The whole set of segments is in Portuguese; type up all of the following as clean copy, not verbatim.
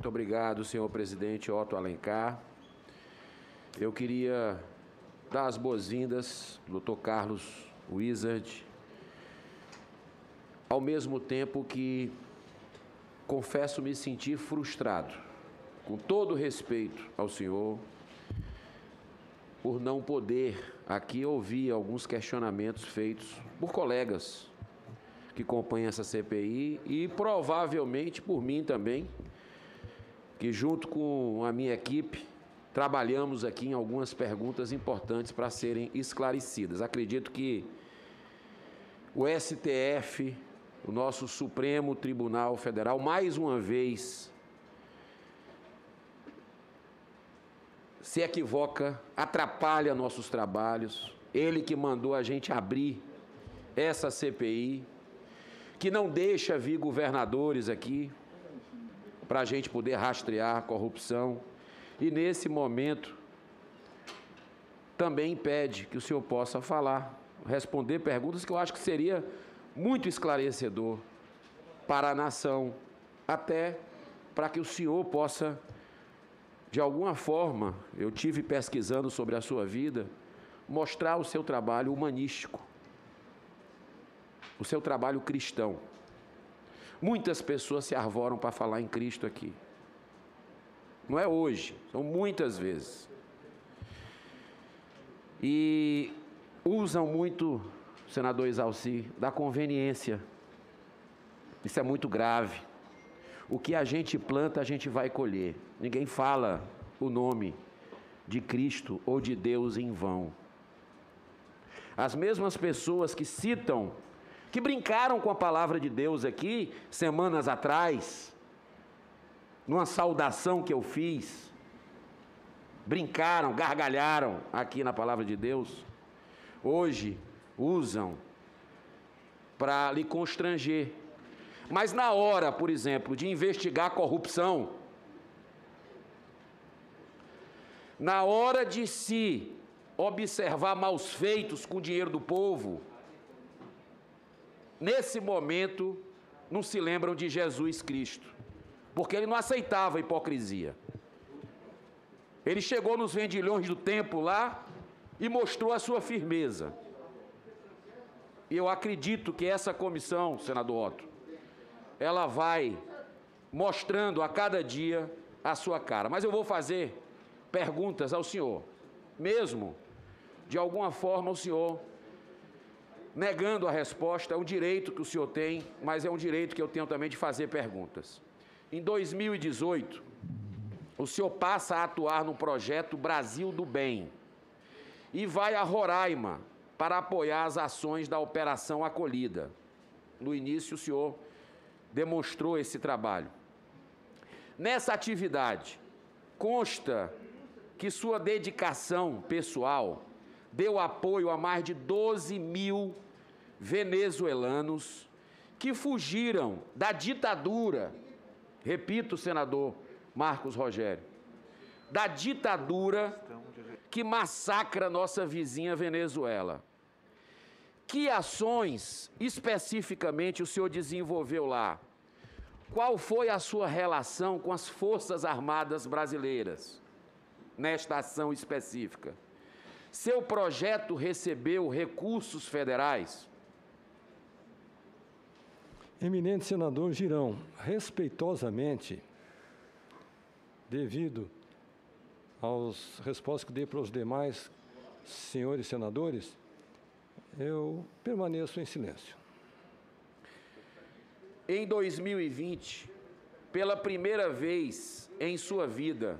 Muito obrigado, senhor presidente Otto Alencar. Eu queria dar as boas-vindas ao Dr. Carlos Wizard, ao mesmo tempo que confesso me sentir frustrado, com todo respeito ao senhor, por não poder aqui ouvir alguns questionamentos feitos por colegas que acompanham essa CPI e provavelmente por mim também, que junto com a minha equipe trabalhamos aqui em algumas perguntas importantes para serem esclarecidas. Acredito que o STF, o nosso Supremo Tribunal Federal, mais uma vez se equivoca, atrapalha nossos trabalhos. Ele que mandou a gente abrir essa CPI, que não deixa vir governadores aqui para a gente poder rastrear a corrupção. E, nesse momento, também impede que o senhor possa falar, responder perguntas que eu acho que seria muito esclarecedor para a nação, até para que o senhor possa, de alguma forma, eu tive pesquisando sobre a sua vida, mostrar o seu trabalho humanístico, o seu trabalho cristão. Muitas pessoas se arvoram para falar em Cristo aqui. Não é hoje, são muitas vezes. E usam muito, senador Exalci, da conveniência. Isso é muito grave. O que a gente planta, a gente vai colher. Ninguém fala o nome de Cristo ou de Deus em vão. As mesmas pessoas que citam, que brincaram com a palavra de Deus aqui, semanas atrás, numa saudação que eu fiz, brincaram, gargalharam aqui na palavra de Deus, hoje usam para lhe constranger. Mas na hora, por exemplo, de investigar a corrupção, na hora de se observar maus feitos com o dinheiro do povo, nesse momento não se lembram de Jesus Cristo, porque ele não aceitava a hipocrisia. Ele chegou nos vendilhões do templo lá e mostrou a sua firmeza. E eu acredito que essa comissão, senador Otto, ela vai mostrando a cada dia a sua cara. Mas eu vou fazer perguntas ao senhor, mesmo de alguma forma o senhor negando a resposta. É um direito que o senhor tem, mas é um direito que eu tenho também de fazer perguntas. Em 2018, o senhor passa a atuar no projeto Brasil do Bem e vai a Roraima para apoiar as ações da Operação Acolhida. No início, o senhor demonstrou esse trabalho. Nessa atividade, consta que sua dedicação pessoal deu apoio a mais de 12 mil venezuelanos que fugiram da ditadura, repito, senador Marcos Rogério, da ditadura que massacra nossa vizinha Venezuela. Que ações especificamente o senhor desenvolveu lá? Qual foi a sua relação com as Forças Armadas brasileiras nesta ação específica? Seu projeto recebeu recursos federais? Eminente senador Girão, respeitosamente, devido às respostas que dei para os demais senhores senadores, eu permaneço em silêncio. Em 2020, pela primeira vez em sua vida,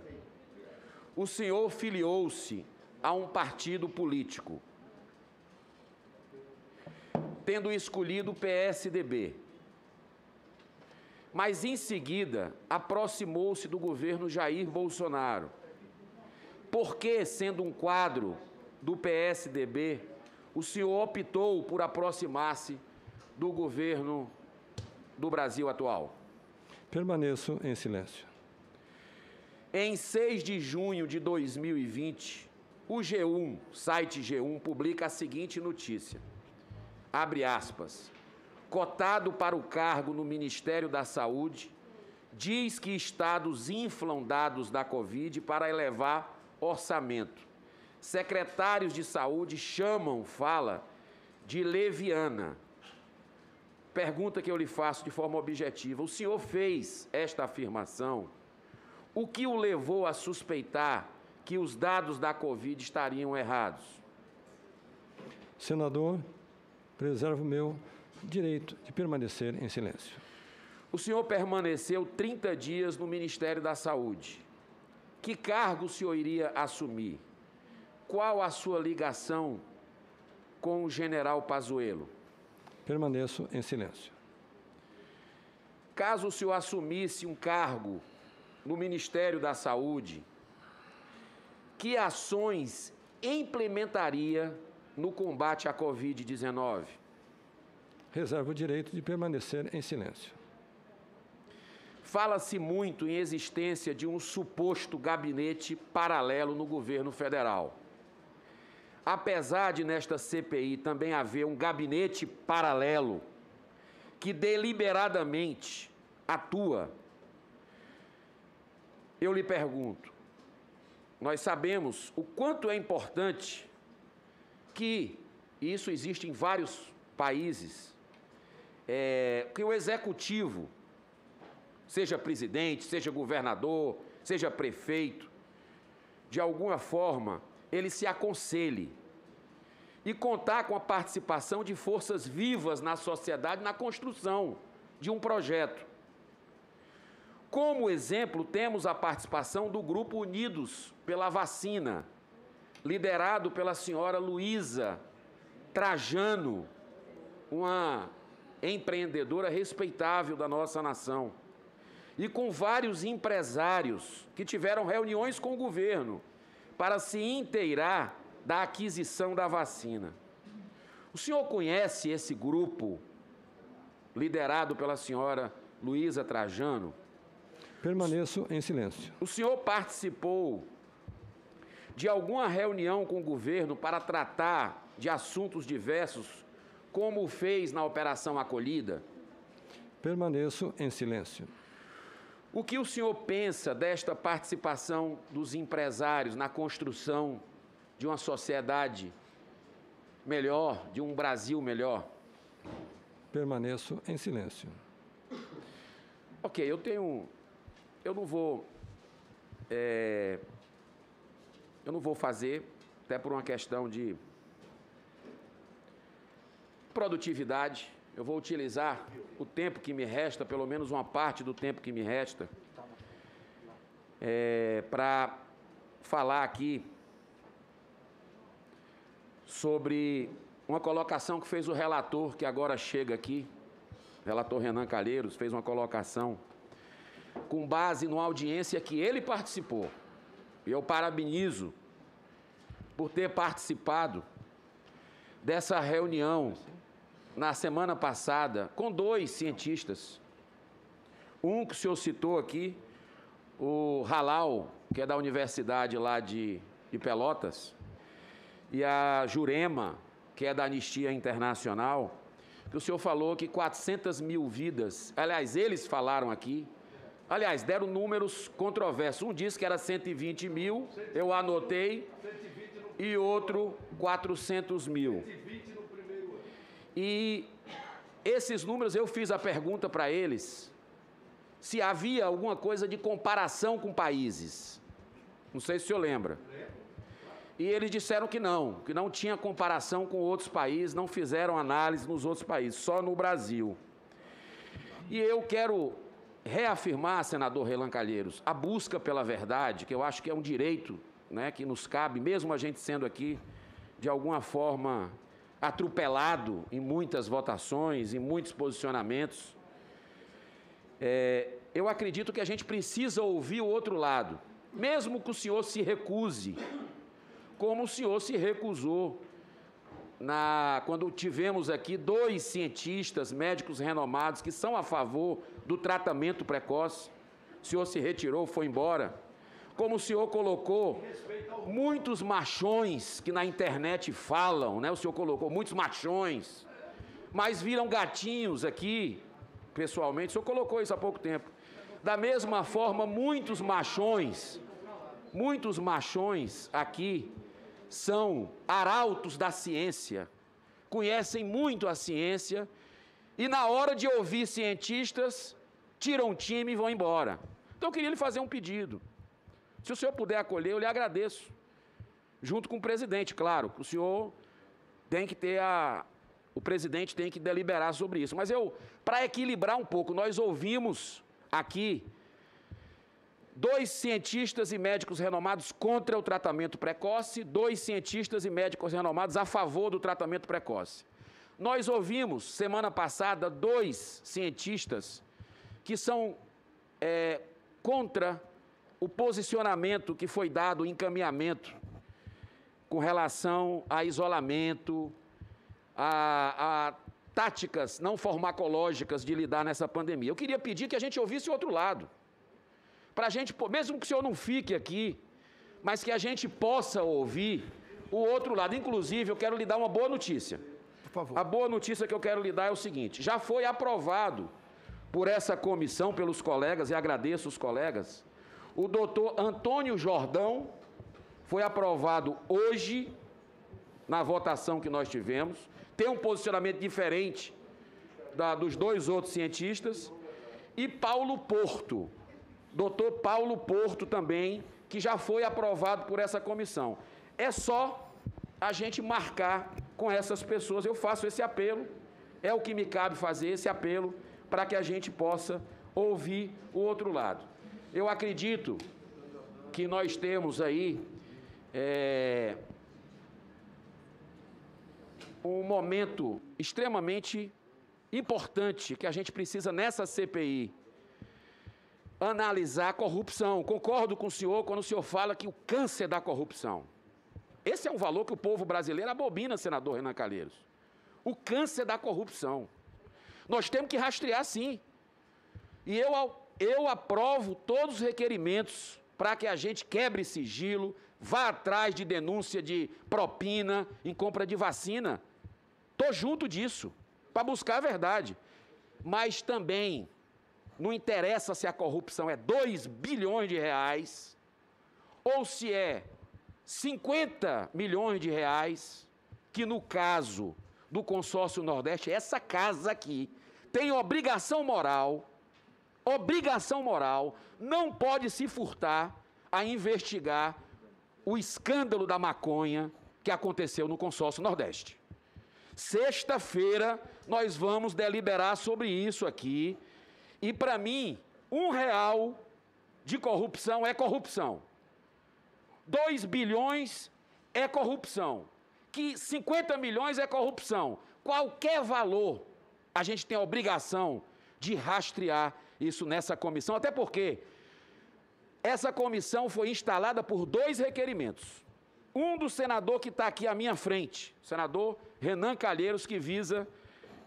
o senhor filiou-se a um partido político, tendo escolhido o PSDB. Mas, em seguida, aproximou-se do governo Jair Bolsonaro. Por que, sendo um quadro do PSDB, o senhor optou por aproximar-se do governo do Brasil atual? Permaneço em silêncio. Em 6 de junho de 2020, o G1, site G1, publica a seguinte notícia, abre aspas, cotado para o cargo no Ministério da Saúde, diz que estados inflam dados da Covid para elevar orçamento. Secretários de saúde fala de leviana. Pergunta que eu lhe faço de forma objetiva: o senhor fez esta afirmação? O que o levou a suspeitar que os dados da Covid estariam errados? Senador, preservo o meu direito de permanecer em silêncio. O senhor permaneceu 30 dias no Ministério da Saúde. Que cargo o senhor iria assumir? Qual a sua ligação com o general Pazuello? Permaneço em silêncio. Caso o senhor assumisse um cargo no Ministério da Saúde, que ações implementaria no combate à Covid-19? Reservo o direito de permanecer em silêncio. Fala-se muito em existência de um suposto gabinete paralelo no governo federal. Apesar de nesta CPI também haver um gabinete paralelo que deliberadamente atua, eu lhe pergunto, nós sabemos o quanto é importante que, e isso existe em vários países, que o executivo, seja presidente, seja governador, seja prefeito, de alguma forma, ele se aconselhe e contar com a participação de forças vivas na sociedade na construção de um projeto. Como exemplo, temos a participação do Grupo Unidos pela Vacina, liderado pela senhora Luísa Trajano, uma empreendedora respeitável da nossa nação, e com vários empresários que tiveram reuniões com o governo para se inteirar da aquisição da vacina. O senhor conhece esse grupo liderado pela senhora Luísa Trajano? Permaneço em silêncio. O senhor participou de alguma reunião com o governo para tratar de assuntos diversos, como fez na Operação Acolhida? Permaneço em silêncio. O que o senhor pensa desta participação dos empresários na construção de uma sociedade melhor, de um Brasil melhor? Permaneço em silêncio. Ok, eu não vou fazer, até por uma questão de produtividade, eu vou utilizar o tempo que me resta, pelo menos uma parte do tempo que me resta, para falar aqui sobre uma colocação que fez o relator, que agora chega aqui, o relator Renan Calheiros, fez uma colocação com base numa audiência que ele participou. E eu parabenizo por ter participado dessa reunião na semana passada com 2 cientistas. Um que o senhor citou aqui, o Halal, que é da universidade lá de Pelotas, e a Jurema, que é da Anistia Internacional, que o senhor falou que 400 mil vidas, aliás, eles falaram aqui, aliás, deram números controversos. Um disse que era 120 mil, eu anotei, e outro 400 mil. E esses números, eu fiz a pergunta para eles, se havia alguma coisa de comparação com países. Não sei se o senhor lembra. E eles disseram que não tinha comparação com outros países, não fizeram análise nos outros países, só no Brasil. E eu quero reafirmar, senador Renan Calheiros, a busca pela verdade, que eu acho que é um direito, né, que nos cabe, mesmo a gente sendo aqui, de alguma forma, atropelado em muitas votações, em muitos posicionamentos. Eu acredito que a gente precisa ouvir o outro lado, mesmo que o senhor se recuse, como o senhor se recusou quando tivemos aqui 2 cientistas, médicos renomados, que são a favor do tratamento precoce. O senhor se retirou, foi embora. Como o senhor colocou muitos machões que na internet falam, né? O senhor colocou muitos machões, mas viram gatinhos aqui, pessoalmente. O senhor colocou isso há pouco tempo. Da mesma forma, muitos machões aqui são arautos da ciência, conhecem muito a ciência e na hora de ouvir cientistas, tiram um time e vão embora. Então eu queria lhe fazer um pedido. Se o senhor puder acolher, eu lhe agradeço. Junto com o presidente, claro, o senhor tem que ter o presidente tem que deliberar sobre isso. Mas para equilibrar um pouco, nós ouvimos aqui 2 cientistas e médicos renomados contra o tratamento precoce, 2 cientistas e médicos renomados a favor do tratamento precoce. Nós ouvimos, semana passada, 2 cientistas que são contra o posicionamento que foi dado, o encaminhamento, com relação a isolamento, a táticas não farmacológicas de lidar nessa pandemia. Eu queria pedir que a gente ouvisse o outro lado, para a gente, mesmo que o senhor não fique aqui, mas que a gente possa ouvir o outro lado. Inclusive, eu quero lhe dar uma boa notícia. Por favor. A boa notícia que eu quero lhe dar é o seguinte: já foi aprovado por essa comissão, pelos colegas, e agradeço os colegas, o doutor Antônio Jordão foi aprovado hoje, na votação que nós tivemos, tem um posicionamento diferente dos 2 outros cientistas, e Paulo Porto, doutor Paulo Porto também, que já foi aprovado por essa comissão. É só a gente marcar com essas pessoas. Eu faço esse apelo, é o que me cabe fazer, esse apelo, para que a gente possa ouvir o outro lado. Eu acredito que nós temos aí um momento extremamente importante que a gente precisa, nessa CPI, analisar a corrupção. Concordo com o senhor quando o senhor fala que o câncer da corrupção. Esse é um valor que o povo brasileiro abomina, senador Renan Calheiros. O câncer da corrupção. Nós temos que rastrear, sim. E eu aprovo todos os requerimentos para que a gente quebre sigilo, vá atrás de denúncia de propina em compra de vacina. Estou junto disso, para buscar a verdade. Mas também não interessa se a corrupção é 2 bilhões de reais ou se é 50 milhões de reais, que no caso do consórcio Nordeste, essa casa aqui tem obrigação moral, não pode se furtar a investigar o escândalo da maconha que aconteceu no consórcio Nordeste. Sexta-feira nós vamos deliberar sobre isso aqui, e para mim, R$1 de corrupção é corrupção. 2 bilhões é corrupção. Que 50 milhões é corrupção. Qualquer valor, a gente tem a obrigação de rastrear isso nessa comissão, até porque essa comissão foi instalada por 2 requerimentos. Um do senador que está aqui à minha frente, senador Renan Calheiros, que visa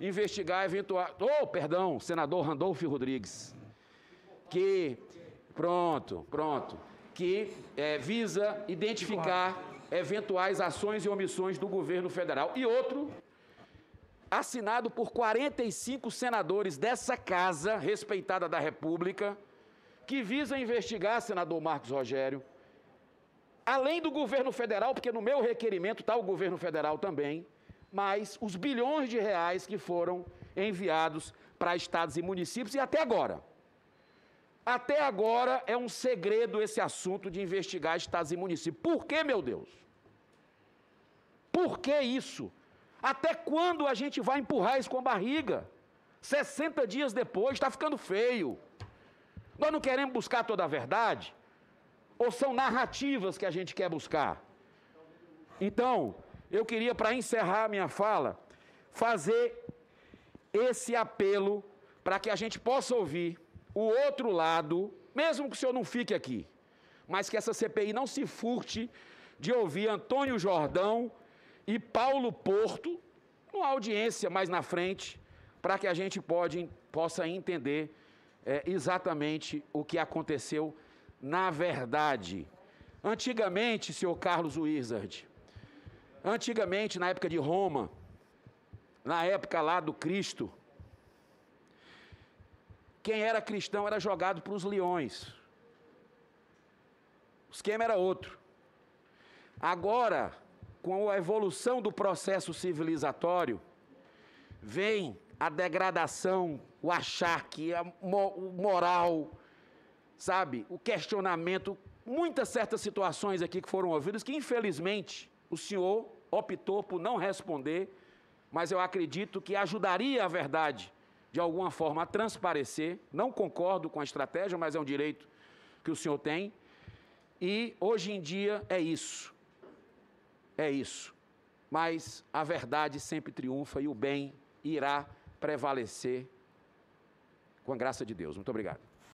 investigar eventuais... senador Randolfo Rodrigues, que... que visa identificar eventuais ações e omissões do governo federal. E outro, assinado por 45 senadores dessa casa respeitada da República, que visa investigar, senador Marcos Rogério, além do governo federal, porque no meu requerimento está o governo federal também, mas os bilhões de reais que foram enviados para estados e municípios, e até agora é um segredo esse assunto de investigar estados e municípios. Por que, meu Deus? Por que isso? Até quando a gente vai empurrar isso com a barriga? 60 dias depois, está ficando feio. Nós não queremos buscar toda a verdade? Ou são narrativas que a gente quer buscar? Então, eu queria, para encerrar a minha fala, fazer esse apelo para que a gente possa ouvir o outro lado, mesmo que o senhor não fique aqui, mas que essa CPI não se furte de ouvir Antônio Jordão e Paulo Porto, numa audiência mais na frente, para que a gente possa entender exatamente o que aconteceu na verdade. Antigamente, senhor Carlos Wizard, antigamente, na época de Roma, na época lá do Cristo, quem era cristão era jogado para os leões. O esquema era outro. Agora, com a evolução do processo civilizatório, vem a degradação, o achaque, o moral, sabe? O questionamento, muitas certas situações aqui que foram ouvidas, que infelizmente o senhor optou por não responder, mas eu acredito que ajudaria a verdade, de alguma forma, a transparecer. Não concordo com a estratégia, mas é um direito que o senhor tem. E hoje em dia é isso. É isso. Mas a verdade sempre triunfa e o bem irá prevalecer com a graça de Deus. Muito obrigado.